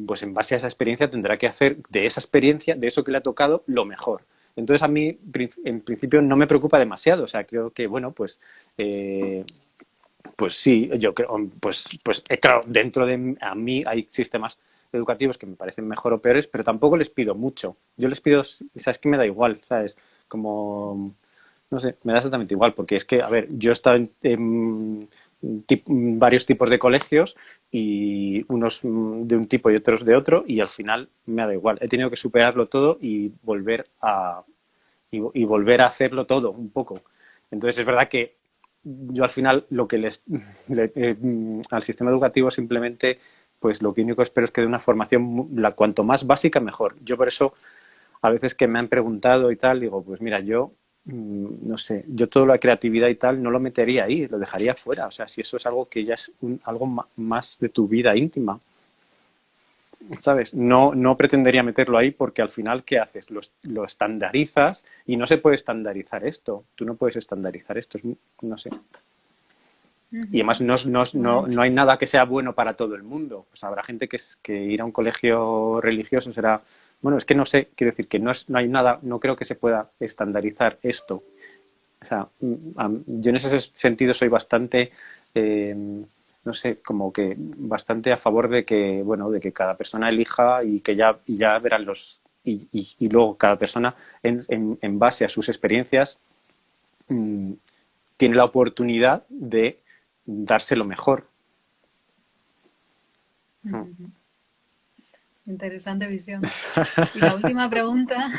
pues en base a esa experiencia, tendrá que hacer de esa experiencia, de eso que le ha tocado, lo mejor. Entonces, a mí, en principio, no me preocupa demasiado. O sea, creo que, bueno, pues sí, yo creo, claro, dentro de a mí hay sistemas educativos que me parecen mejor o peores, pero tampoco les pido mucho. Yo les pido, sabes que me da igual, ¿sabes? Como, no sé, me da exactamente igual, porque es que, a ver, yo he estado en varios tipos de colegios y unos de un tipo y otros de otro, y al final me da igual. He tenido que superarlo todo y volver a hacerlo todo un poco. Entonces es verdad que yo al final lo que al sistema educativo simplemente, pues lo que único espero es que dé una formación cuanto más básica mejor. Yo por eso a veces que me han preguntado y tal, digo, pues mira, yo no sé, yo toda la creatividad y tal no lo metería ahí, lo dejaría fuera. O sea, si eso es algo que ya es algo más de tu vida íntima, ¿sabes? No pretendería meterlo ahí porque al final, ¿qué haces? Lo estandarizas y no se puede estandarizar esto. Tú no puedes estandarizar esto, no sé. Y además Bueno, no hay nada que sea bueno para todo el mundo. Pues habrá gente que ir a un colegio religioso será... Bueno, es que no sé, quiero decir que no hay nada, no creo que se pueda estandarizar esto. O sea, yo en ese sentido soy bastante, eh, no sé, como que bastante a favor de que, bueno, de que cada persona elija y ya verán y luego cada persona en base a sus experiencias mm, tiene la oportunidad de darse lo mejor. interesante visión. Y la última pregunta,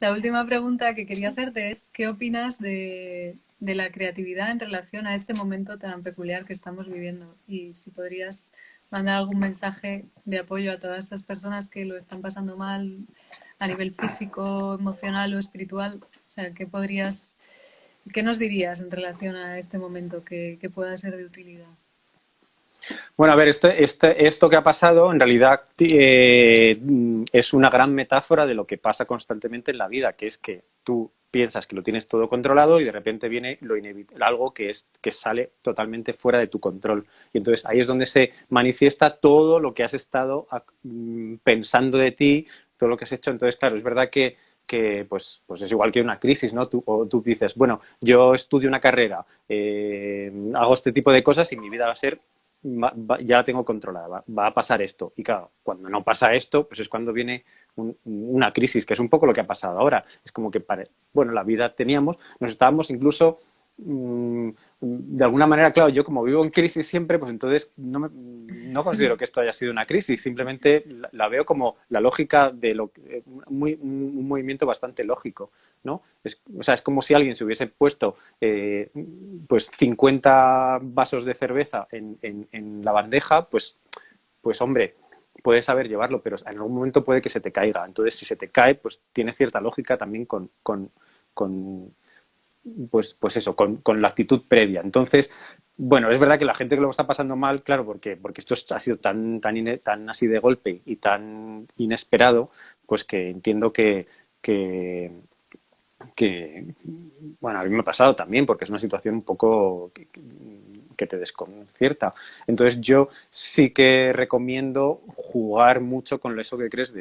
la última pregunta que quería hacerte es, ¿qué opinas de la creatividad en relación a este momento tan peculiar que estamos viviendo? Y si podrías mandar algún mensaje de apoyo a todas esas personas que lo están pasando mal a nivel físico, emocional o espiritual. O sea, ¿qué nos dirías en relación a este momento que pueda ser de utilidad? Bueno, a ver, esto que ha pasado en realidad es una gran metáfora de lo que pasa constantemente en la vida, que es que tú piensas que lo tienes todo controlado y de repente viene lo inevitable, algo que sale totalmente fuera de tu control. Y entonces ahí es donde se manifiesta todo lo que has estado pensando de ti, todo lo que has hecho. Entonces, claro, es verdad que es igual que una crisis, ¿no? Tú dices, bueno, yo estudio una carrera, hago este tipo de cosas y mi vida va a ser ya la tengo controlada, va a pasar esto. Y claro, cuando no pasa esto, pues es cuando viene una crisis, que es un poco lo que ha pasado ahora. Es como que, bueno, la vida teníamos, nos estábamos incluso, de alguna manera, claro, yo como vivo en crisis siempre, pues entonces no considero que esto haya sido una crisis, simplemente la veo como la lógica de un movimiento bastante lógico, ¿no? O sea, es como si alguien se hubiese puesto pues 50 vasos de cerveza en la bandeja, pues hombre, puedes saber llevarlo, pero en algún momento puede que se te caiga. Entonces, si se te cae, pues tiene cierta lógica también con pues eso, con la actitud previa. Entonces, bueno, es verdad que la gente que lo está pasando mal, claro, porque esto ha sido tan así de golpe y tan inesperado, pues que entiendo que, bueno, a mí me ha pasado también, porque es una situación un poco que te desconcierta. Entonces yo sí que recomiendo jugar mucho con eso que crees,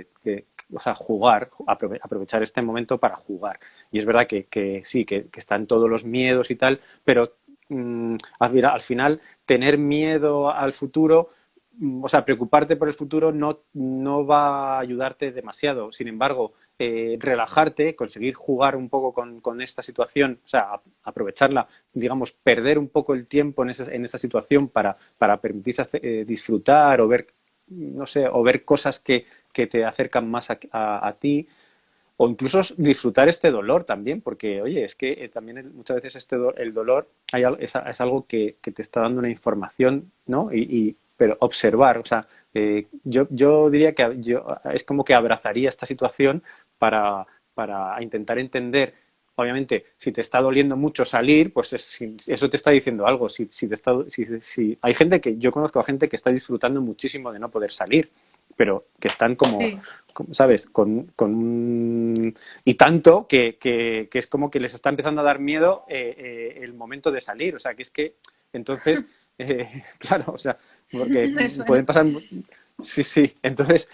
o sea, jugar, aprovechar este momento para jugar. Y es verdad que sí, que están todos los miedos y tal, pero al final tener miedo al futuro, o sea, preocuparte por el futuro no va a ayudarte demasiado. Sin embargo, relajarte, conseguir jugar un poco con esta situación, o sea, aprovecharla, digamos, perder un poco el tiempo en esa situación para permitirse disfrutar o ver, no sé, o ver cosas que te acercan más a ti, o incluso disfrutar este dolor también, porque, oye, es que también muchas veces el dolor es algo que te está dando una información, ¿no? Pero observar, o sea, yo diría que es como que abrazaría esta situación para intentar entender. Obviamente, si te está doliendo mucho salir, pues eso te está diciendo algo. Si hay gente yo conozco a gente que está disfrutando muchísimo de no poder salir, pero que están Sí. ¿sabes? Y tanto que es como que les está empezando a dar miedo el momento de salir. O sea, que es que entonces, claro, o sea, porque Me suena. pueden pasar. Sí, sí. Entonces,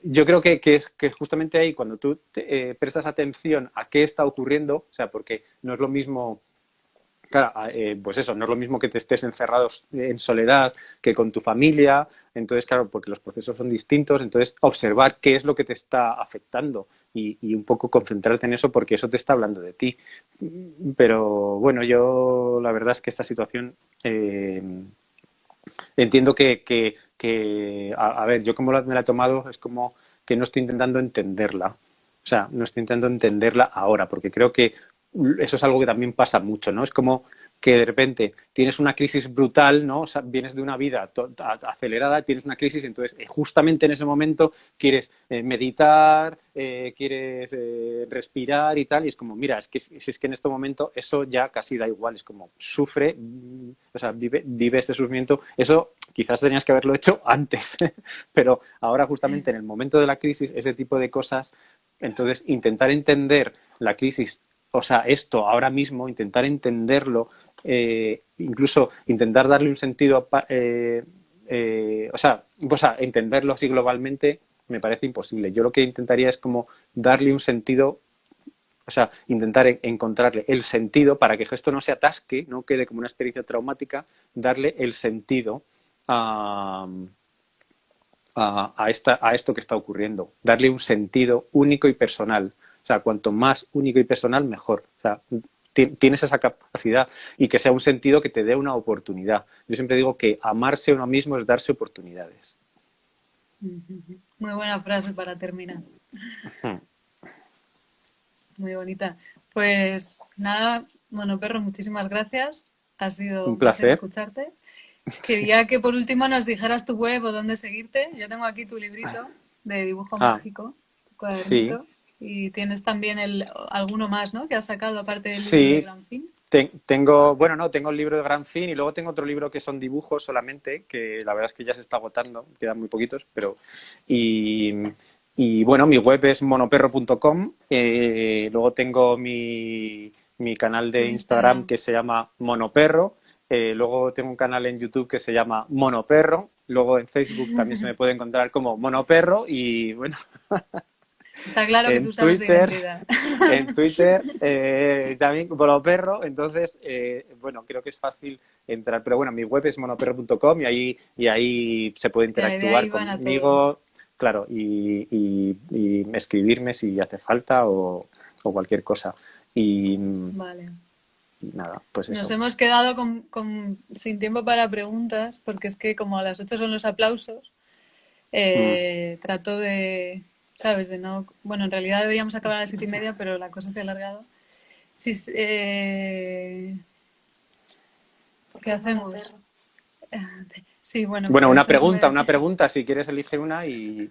yo creo que justamente ahí, cuando tú prestas atención a qué está ocurriendo, o sea, porque no es lo mismo. Claro, pues eso, no es lo mismo que te estés encerrados en soledad que con tu familia, entonces, claro, porque los procesos son distintos, entonces observar qué es lo que te está afectando y un poco concentrarte en eso porque eso te está hablando de ti. Pero bueno, yo la verdad es que esta situación entiendo a ver, yo como me la he tomado es como que no estoy intentando entenderla. O sea, no estoy intentando entenderla ahora, porque creo que eso es algo que también pasa mucho, ¿no? Es como que de repente tienes una crisis brutal, ¿no? O sea, vienes de una vida acelerada, tienes una crisis, entonces justamente en ese momento quieres meditar, quieres respirar y tal, y es como, mira, si es que en este momento eso ya casi da igual, es como sufre, o sea, vive ese sufrimiento, eso quizás tenías que haberlo hecho antes, pero ahora justamente en el momento de la crisis, ese tipo de cosas, entonces intentar entender la crisis, o sea, esto ahora mismo, intentar entenderlo, incluso intentar darle un sentido, o sea, entenderlo así globalmente me parece imposible. Yo lo que intentaría es como darle un sentido, o sea, intentar encontrarle el sentido para que esto no se atasque, no quede como una experiencia traumática, darle el sentido a, a esto que está ocurriendo, darle un sentido único y personal. O sea, cuanto más único y personal, mejor. O sea, tienes esa capacidad y que sea un sentido que te dé una oportunidad. Yo siempre digo que amarse a uno mismo es darse oportunidades. Muy buena frase para terminar. Muy bonita. Pues nada, bueno, perro, muchísimas gracias. Ha sido Un un placer placer. escucharte. Sí. Quería que por último nos dijeras tu web o dónde seguirte. Yo tengo aquí tu librito de dibujo Ah, mágico, tu sí, cuadernito. Y tienes también alguno más, ¿no? Que has sacado aparte del libro de sí. Gran Fin. Bueno, no, tengo el libro de Gran Fin y luego tengo otro libro que son dibujos solamente, que la verdad es que ya se está agotando, quedan muy poquitos, pero. Y, y bueno, mi web es monoperro.com, luego tengo mi canal Tu de Instagram Instagram. que se llama Monoperro, luego tengo un canal en YouTube que se llama Monoperro, luego en Facebook también se me puede encontrar como Monoperro y bueno, Está claro que en tú sabes de Twitter, identidad. en Twitter también Monoperro, entonces, bueno, creo que es fácil entrar, pero bueno, mi web es monoperro.com y ahí se puede De interactuar ahí van a todo. conmigo, claro, y escribirme si hace falta o cualquier cosa. Y Vale. nada, pues Nos eso. hemos quedado sin tiempo para preguntas, porque es que como a las 8 son los aplausos, Mm. trato de, ¿sabes? De no. Bueno, en realidad deberíamos acabar a las 7:30, pero la cosa se ha alargado. Si, ¿qué hacemos? Sí, bueno, Bueno, pues una pregunta, si quieres elige una y-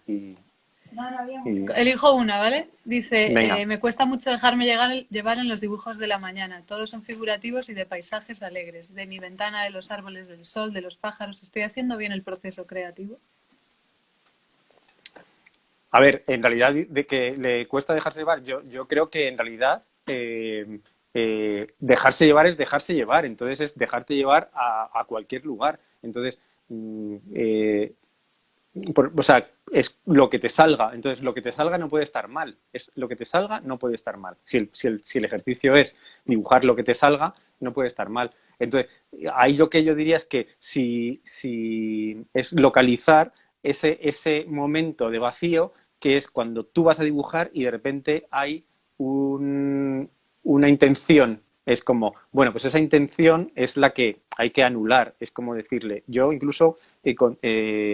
elijo una, ¿vale? Dice, venga. me cuesta mucho dejarme llevar en los dibujos de la mañana. Todos son figurativos y de paisajes alegres. De mi ventana, de los árboles, del sol, de los pájaros. ¿Estoy haciendo bien el proceso creativo? A ver, en realidad de que le cuesta dejarse llevar, yo creo que en realidad dejarse llevar es dejarse llevar, entonces es dejarte llevar a cualquier lugar. Entonces, o sea, es lo que te salga. Entonces, lo que te salga no puede estar mal. Es lo que te salga no puede estar mal. Si el ejercicio es dibujar lo que te salga, no puede estar mal. Entonces, ahí lo que yo diría es que si es localizar ese momento de vacío que es cuando tú vas a dibujar y de repente hay una intención. Es como, bueno, pues esa intención es la que hay que anular. Es como decirle, yo incluso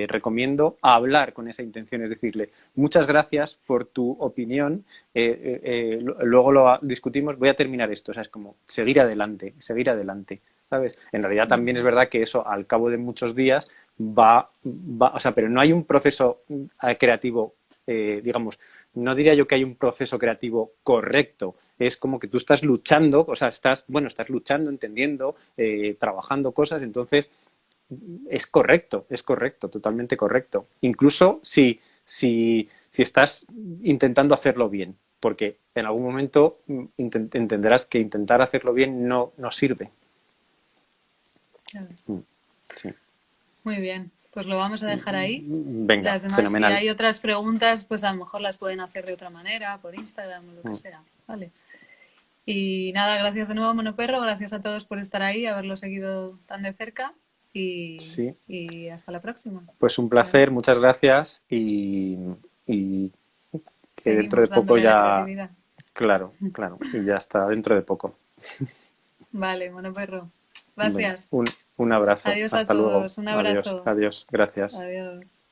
recomiendo hablar con esa intención, es decirle, muchas gracias por tu opinión, luego lo discutimos, voy a terminar esto. O sea, es como seguir adelante, ¿sabes? En realidad también es verdad que eso al cabo de muchos días o sea, pero no hay un proceso creativo, digamos, no diría yo que hay un proceso creativo correcto. Es como que tú estás luchando, o sea, estás luchando, entendiendo, trabajando cosas, entonces es correcto, totalmente correcto. Incluso si estás intentando hacerlo bien, porque en algún momento entenderás que intentar hacerlo bien no sirve. Claro. Sí. Muy bien, pues lo vamos a dejar ahí. Venga, Las demás, si fenomenal. hay otras preguntas, pues a lo mejor las pueden hacer de otra manera, por Instagram o lo que sea. Vale. Y nada, gracias de nuevo, Monoperro. Gracias a todos por estar ahí, haberlo seguido tan de cerca. Sí, Y hasta la próxima. pues un ¿Vale? placer, muchas gracias y que dentro de Seguimos poco dándole a la ya, creatividad. claro, claro, y ya está, dentro de poco. Vale, Monoperro. Venga, Gracias. un abrazo. Adiós a Hasta luego. todos. Un Adiós, abrazo. adiós. Gracias. Adiós.